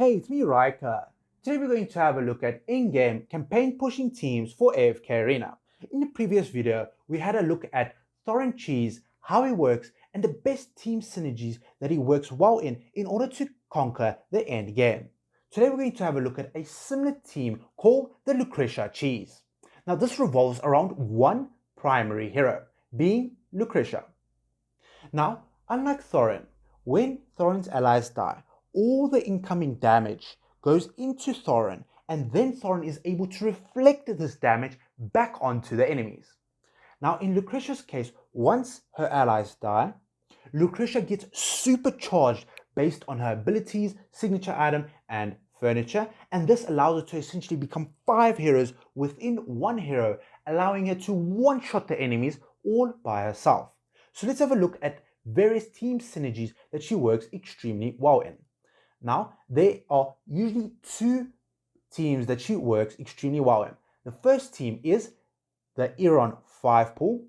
Hey, it's me, Riker. Today we're going to have a look at in-game campaign pushing teams for AFK Arena. In the previous video, we had a look at Thorin Cheese, how he works, and the best team synergies that he works well in order to conquer the end game. Today we're going to have a look at a similar team called the Lucretia Cheese. Now this revolves around one primary hero, being Lucretia. Now, unlike Thorin, when Thorin's allies die, all the incoming damage goes into Thorin, and then Thorin is able to reflect this damage back onto the enemies. Now, in Lucretia's case, once her allies die, Lucretia gets supercharged based on her abilities, signature item, and furniture, and this allows her to essentially become 5 heroes within one hero, allowing her to one-shot the enemies all by herself. So let's have a look at various team synergies that she works extremely well in. Now, there are usually 2 teams that she works extremely well in. The first team is the Eironn 5 pool,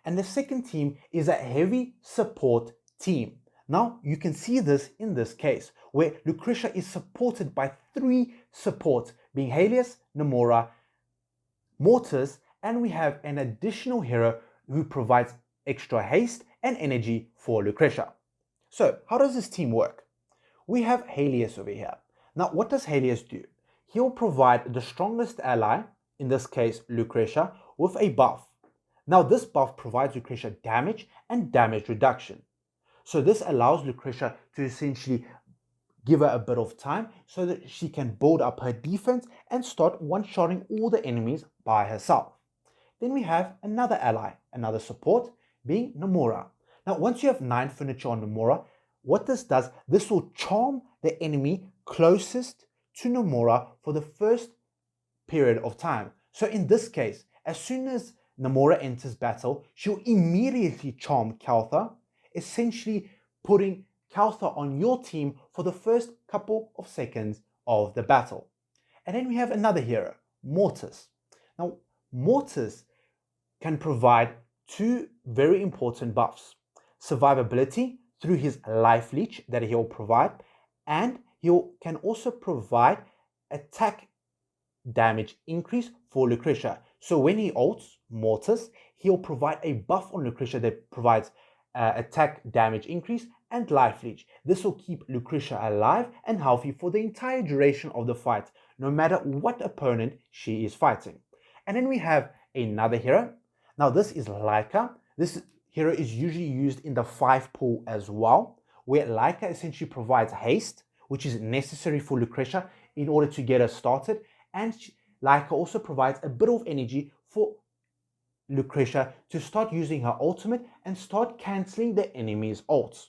and the second team is a heavy support team. Now, you can see this in this case, where Lucretia is supported by 3 supports, being Helios, Namora, Mortis, and we have an additional hero who provides extra haste and energy for Lucretia. So, how does this team work? We have Helios over here. Now, what does Helios do? He'll provide the strongest ally, in this case Lucretia, with a buff. Now, this buff provides Lucretia damage and damage reduction. So this allows Lucretia to essentially give her a bit of time so that she can build up her defense and start one-shotting all the enemies by herself. Then we have another ally, another support, being Namora. Now, once you have 9 furniture on Namora, what this does, this will charm the enemy closest to Namora for the first period of time. So in this case, as soon as Namora enters battle, she'll immediately charm Kaltha, essentially putting Kaltha on your team for the first couple of seconds of the battle. And then we have another hero, Mortis. Now, Mortis can provide 2 very important buffs. Survivability through his life leech that he'll provide, and he can also provide attack damage increase for Lucretia. So when he ults Mortis, he'll provide a buff on Lucretia that provides attack damage increase and life leech. This will keep Lucretia alive and healthy for the entire duration of the fight, no matter what opponent she is fighting. And then we have another hero. Now this is Leica. This hero is usually used in the 5 pool as well, where Leica essentially provides haste, which is necessary for Lucretia in order to get her started, and Leica also provides a bit of energy for Lucretia to start using her ultimate and start cancelling the enemy's ults.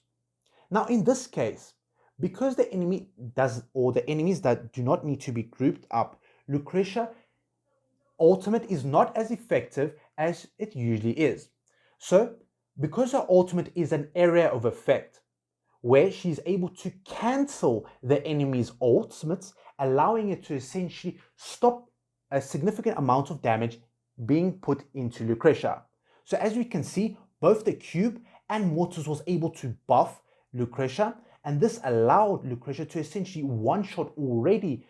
Now in this case, because the enemy the enemies that do not need to be grouped up, Lucretia ultimate is not as effective as it usually is. So because her ultimate is an area of effect where she's able to cancel the enemy's ultimates, allowing it to essentially stop a significant amount of damage being put into Lucretia. So as you can see, both the cube and Mortis was able to buff Lucretia, and this allowed Lucretia to essentially one-shot already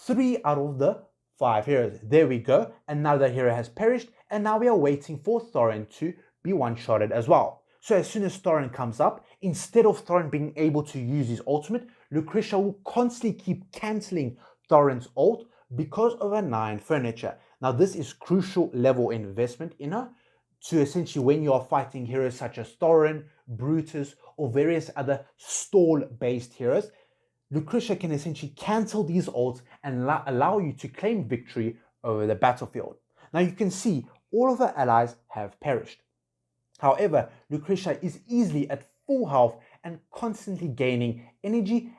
3 out of the 5 heroes. There we go, another hero has perished, and now we are waiting for Thorin to be one-shotted as well. So as soon as Thorin comes up, instead of Thorin being able to use his ultimate, Lucretia will constantly keep cancelling Thorin's ult because of her 9 furniture. Now this is crucial level investment in her to essentially when you are fighting heroes such as Thorin, Brutus, or various other stall-based heroes, Lucretia can essentially cancel these ults and allow you to claim victory over the battlefield. Now you can see all of her allies have perished. However, Lucretia is easily at full health and constantly gaining energy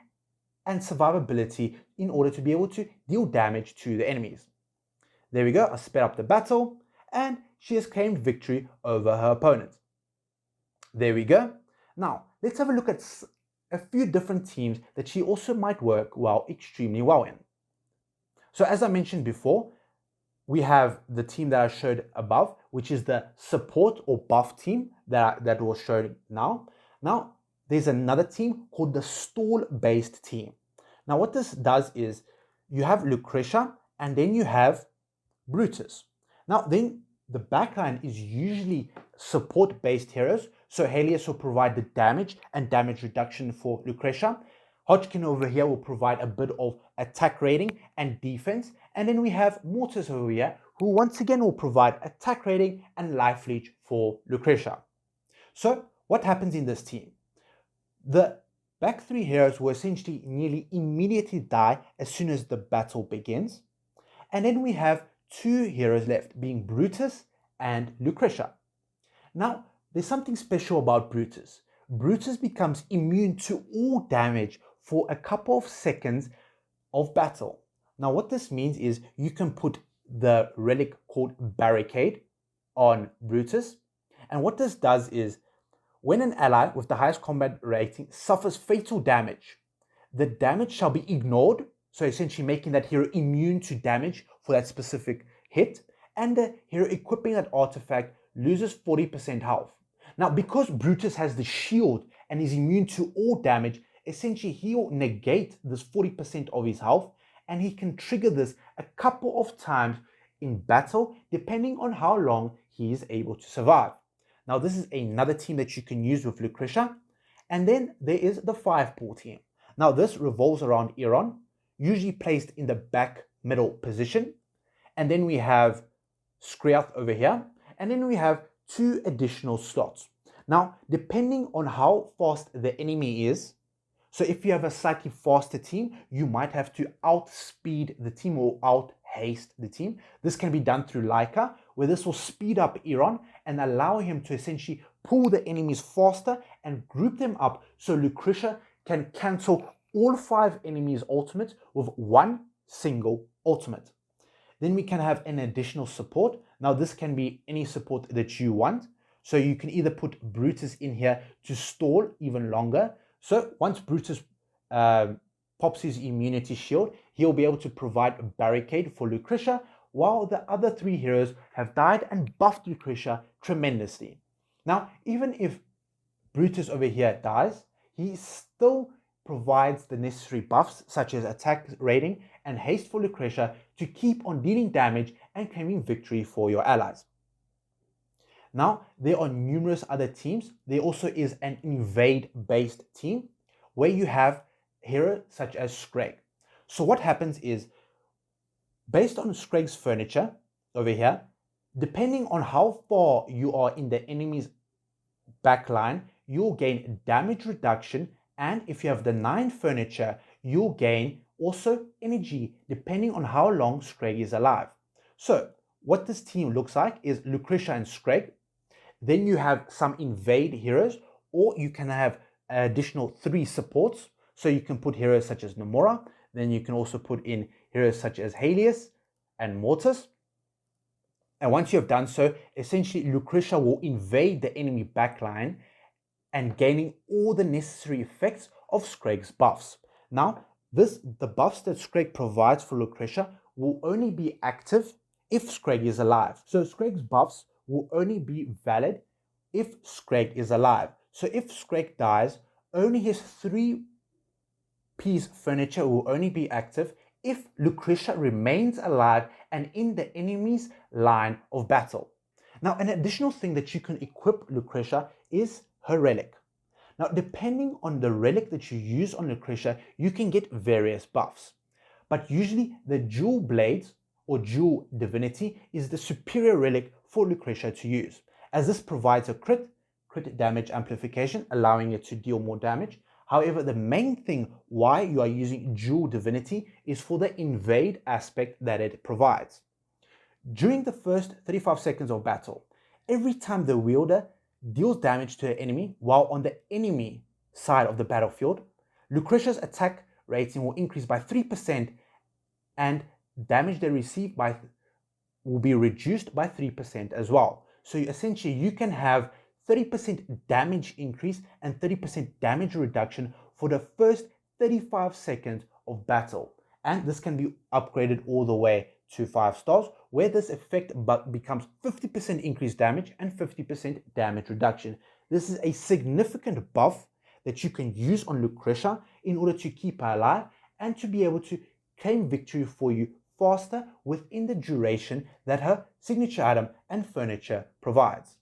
and survivability in order to be able to deal damage to the enemies. There we go, I sped up the battle, and she has claimed victory over her opponent. There we go. Now, let's have a look at a few different teams that she also might work extremely well in. So as I mentioned before, we have the team that I showed above, which is the support or buff team that was shown now. Now, there's another team called the stall-based team. Now what this does is you have Lucretia and then you have Brutus. Now then the backline is usually support-based heroes. So Helios will provide the damage and damage reduction for Lucretia. Hodgkin over here will provide a bit of attack rating and defense. And then we have Mortis over here, who once again will provide attack rating and life leech for Lucretia. So what happens in this team? The back three heroes will essentially nearly immediately die as soon as the battle begins. And then we have two heroes left, being Brutus and Lucretia. Now, there's something special about Brutus. Brutus becomes immune to all damage for a couple of seconds of battle. Now, what this means is you can put the relic called Barricade on Brutus. And what this does is when an ally with the highest combat rating suffers fatal damage, the damage shall be ignored, so essentially making that hero immune to damage for that specific hit, and the hero equipping that artifact loses 40% health. Now, because Brutus has the shield and is immune to all damage, essentially he'll negate this 40% of his health, and he can trigger this a couple of times in battle, depending on how long he is able to survive. Now, this is another team that you can use with Lucretia. And then there is the 5-pool team. Now, this revolves around Eironn, usually placed in the back middle position. And then we have Skreath over here. And then we have two additional slots. Now, depending on how fast the enemy is, so if you have a slightly faster team, you might have to outspeed the team or out-haste the team. This can be done through Leica, where this will speed up Eironn and allow him to essentially pull the enemies faster and group them up so Lucretia can cancel all 5 enemies' ultimates with one single ultimate. Then we can have an additional support. Now this can be any support that you want. So you can either put Brutus in here to stall even longer. So once Brutus pops his immunity shield, he'll be able to provide a barricade for Lucretia, while the other 3 heroes have died and buffed Lucretia tremendously. Now, even if Brutus over here dies, he still provides the necessary buffs such as attack rating and haste for Lucretia to keep on dealing damage and claiming victory for your allies. Now, there are numerous other teams. There also is an Invade-based team where you have heroes such as Scrag. So what happens is, based on Scrag's furniture over here, depending on how far you are in the enemy's backline, you'll gain damage reduction, and if you have the 9 furniture, you'll gain also energy depending on how long Scrag is alive. So what this team looks like is Lucretia and Scrag. Then you have some Invade heroes, or you can have additional 3 supports. So you can put heroes such as Nomura, then you can also put in heroes such as Helios and Mortis. And once you have done so, essentially Lucretia will invade the enemy backline and gaining all the necessary effects of Scrag's buffs. Now, the buffs that Scrag provides for Lucretia will only be active if Scrag is alive. So Scrag's buffs will only be valid if Scrag is alive. So if Scrag dies, only his 3-piece furniture will only be active if Lucretia remains alive and in the enemy's line of battle. Now, an additional thing that you can equip Lucretia is her relic. Now, depending on the relic that you use on Lucretia, you can get various buffs. But usually the Jewel Blades or Jewel Divinity is the superior relic for Lucretia to use, as this provides a crit damage amplification, allowing it to deal more damage. However, the main thing why you are using Jewel Divinity is for the invade aspect that it provides. During the first 35 seconds of battle, every time the wielder deals damage to an enemy while on the enemy side of the battlefield, Lucretia's attack rating will increase by 3% and damage they receive will be reduced by 3% as well. So essentially you can have 30% damage increase and 30% damage reduction for the first 35 seconds of battle. And this can be upgraded all the way to 5 stars, where this effect becomes 50% increased damage and 50% damage reduction. This is a significant buff that you can use on Lucretia in order to keep her alive and to be able to claim victory for you faster within the duration that her signature item and furniture provides.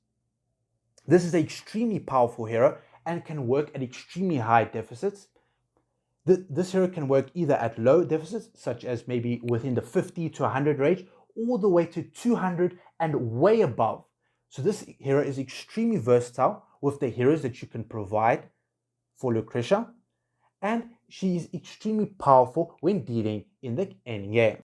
This is an extremely powerful hero and can work at extremely high deficits. This hero can work either at low deficits, such as maybe within the 50 to 100 range, all the way to 200 and way above. So this hero is extremely versatile with the heroes that you can provide for Lucretia, and she is extremely powerful when dealing in the endgame.